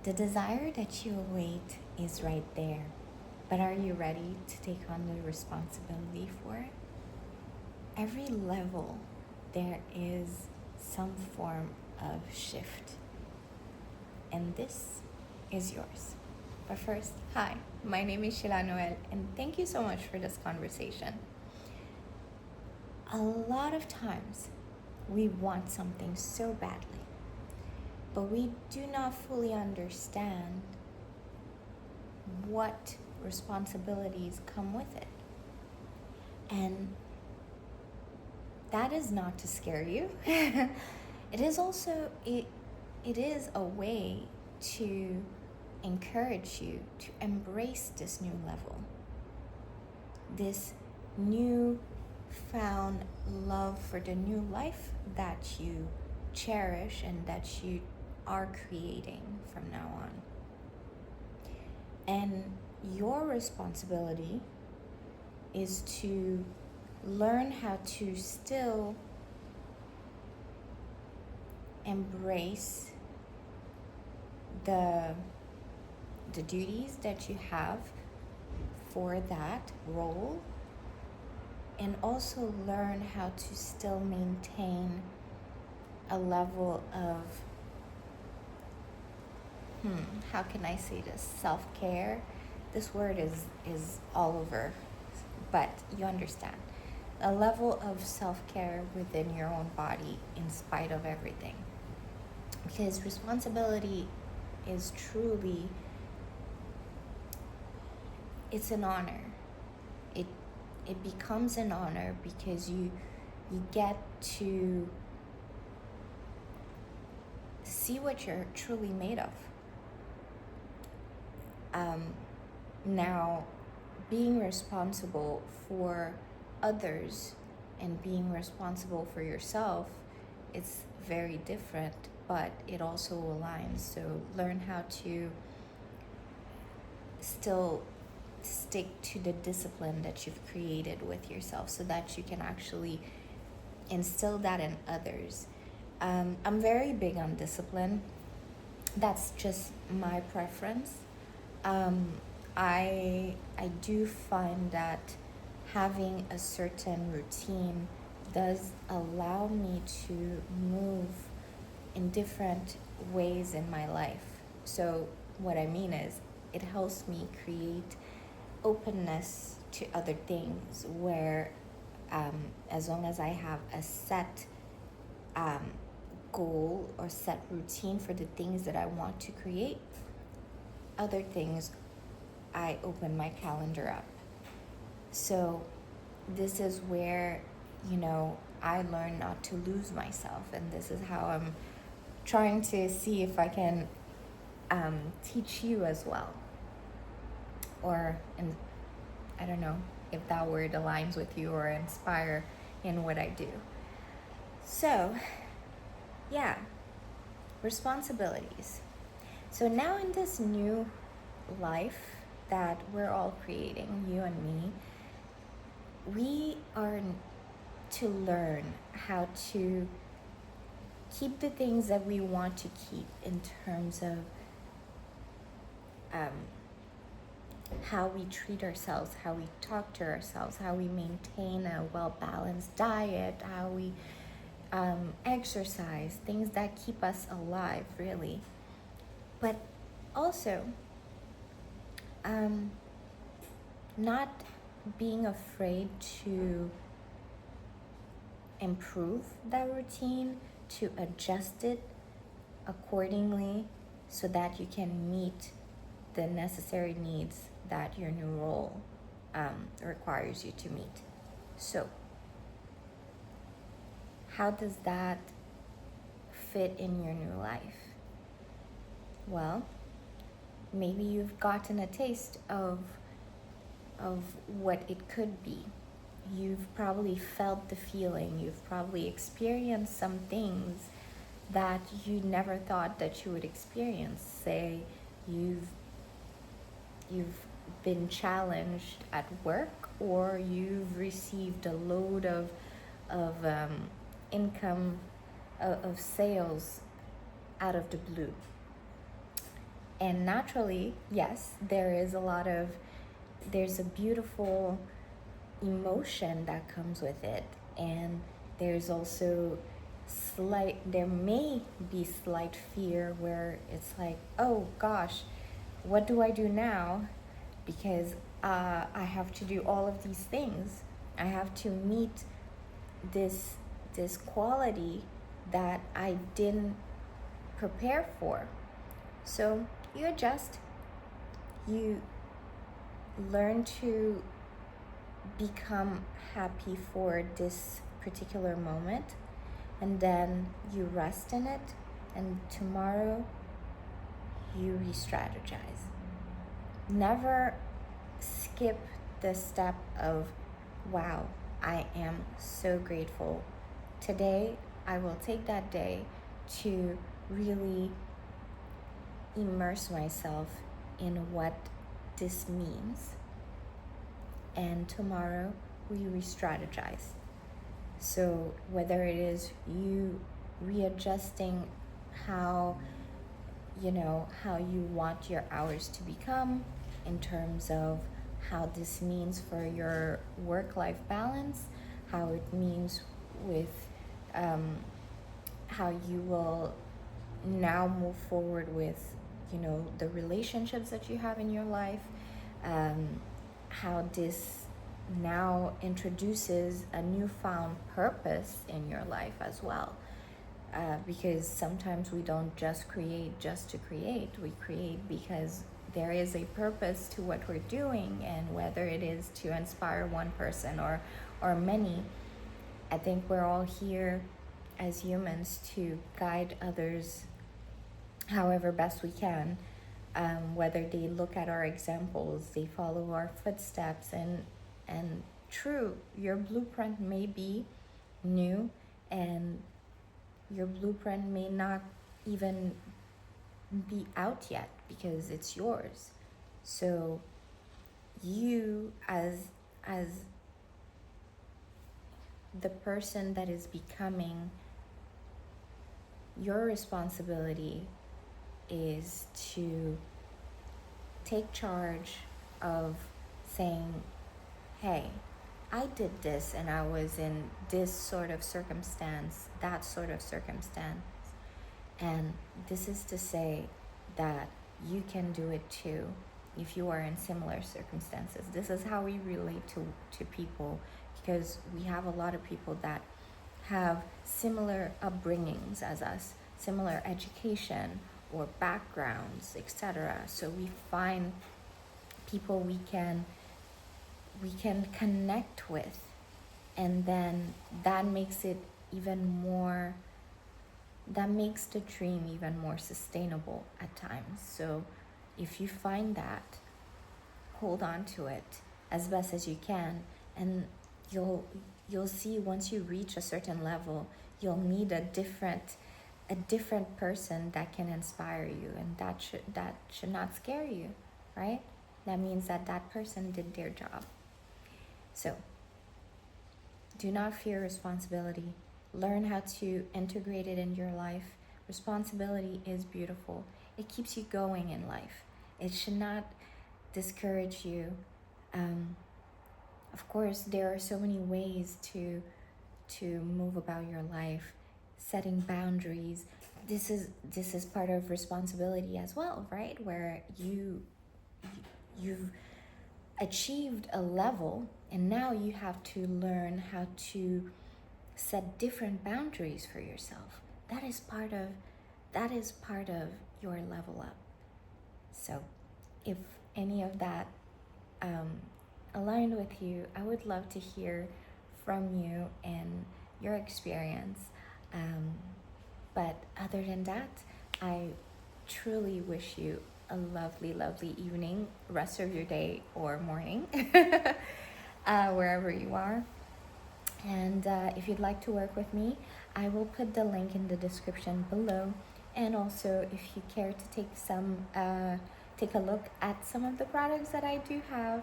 The desire that you await is right there, but are you ready to take on the responsibility for it? Every level, there is some form of shift, and this is yours. But first, hi, my name is Sheila, and thank you so much for this conversation. A lot of times, we want something so badly, but we do not fully understand what responsibilities come with it. And that is not to scare you. It is also it is a way to encourage you to embrace this new level, this new found love for the new life that you cherish and that you are creating from now on. And your responsibility is to learn how to still embrace the duties that you have for that role, and also learn how to still maintain a level of how can I say this, self-care. This word is all over, but you understand, a level of self-care within your own body in spite of everything, because responsibility is truly, it's an honor. It becomes an honor because you get to see what you're truly made of. Now, being responsible for others and being responsible for yourself, it's very different, but it also aligns. So learn how to still stick to the discipline that you've created with yourself so that you can actually instill that in others. I'm very big on discipline. That's just my preference. I do find that having a certain routine does allow me to move in different ways in my life. So what I mean is, it helps me create openness to other things where as long as I have a set goal or set routine for the things that I want to create, other things, I open my calendar up. So this is where, I learn not to lose myself, and this is how I'm trying to see if I can teach you as well. And I don't know if that word aligns with you or inspire in what I do. So, yeah, responsibilities. So now in this new life that we're all creating, you and me, we are to learn how to keep the things that we want to keep in terms of how we treat ourselves, how we talk to ourselves, how we maintain a well-balanced diet, how we exercise, things that keep us alive, really. But also, not being afraid to improve that routine, to adjust it accordingly so that you can meet the necessary needs that your new role requires you to meet. So, how does that fit in your new life? Well, maybe you've gotten a taste of what it could be. You've probably felt the feeling. You've probably experienced some things that you never thought that you would experience. Say you've been challenged at work, or you've received a load of income of sales out of the blue. And naturally, yes, there's a beautiful emotion that comes with it. And there's also there may be slight fear where it's like, oh gosh, what do I do now? Because I have to do all of these things. I have to meet this quality that I didn't prepare for. So you adjust, you learn to become happy for this particular moment, and then you rest in it, and tomorrow you re-strategize. Never skip the step of, wow, I am so grateful. Today, I will take that day to really immerse myself in what this means. And tomorrow, we re-strategize. So whether it is you readjusting how you want your hours to become in terms of how this means for your work-life balance, how it means with how you will now move forward with the relationships that you have in your life, how this now introduces a newfound purpose in your life as well. Because sometimes we don't just create just to create. We create because there is a purpose to what we're doing, and whether it is to inspire one person or many, I think we're all here as humans to guide others however best we can, whether they look at our examples, they follow our footsteps, and true, your blueprint may be new, and your blueprint may not even be out yet because it's yours. So you as the person that is becoming, your responsibility is to take charge of saying, hey, I did this and I was in this sort of circumstance, that sort of circumstance. And this is to say that you can do it too if you are in similar circumstances. This is how we relate to people, because we have a lot of people that have similar upbringings as us, similar education or backgrounds, etc. So we find people we can connect with, and then that makes it even more, that makes the dream even more sustainable at times. So if you find that, hold on to it as best as you can, and you'll see once you reach a certain level, you'll meet a different person that can inspire you, and that should not scare you, right? That means that person did their job. So do not fear responsibility. Learn how to integrate it in your life. Responsibility is beautiful. It keeps you going in life. It should not discourage you. Of course, there are so many ways to move about your life. Setting boundaries. This is part of responsibility as well, right? Where you've achieved a level, and now you have to learn how to set different boundaries for yourself. That is part of your level up. So if any of that aligned with you, I would love to hear from you and your experience. But other than that, I truly wish you a lovely, lovely evening, rest of your day or morning, wherever you are. And if you'd like to work with me, I will put the link in the description below. And also, if you care to take a look at some of the products that I do have,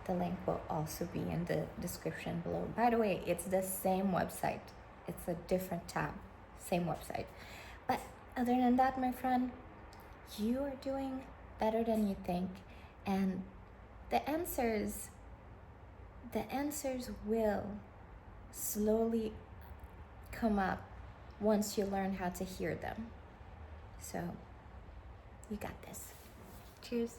the link will also be in the description below. By the way, it's the same website. It's a different tab, same website. But other than that, my friend, you are doing better than you think, and the answers will slowly come up once you learn how to hear them. So you got this. Cheers.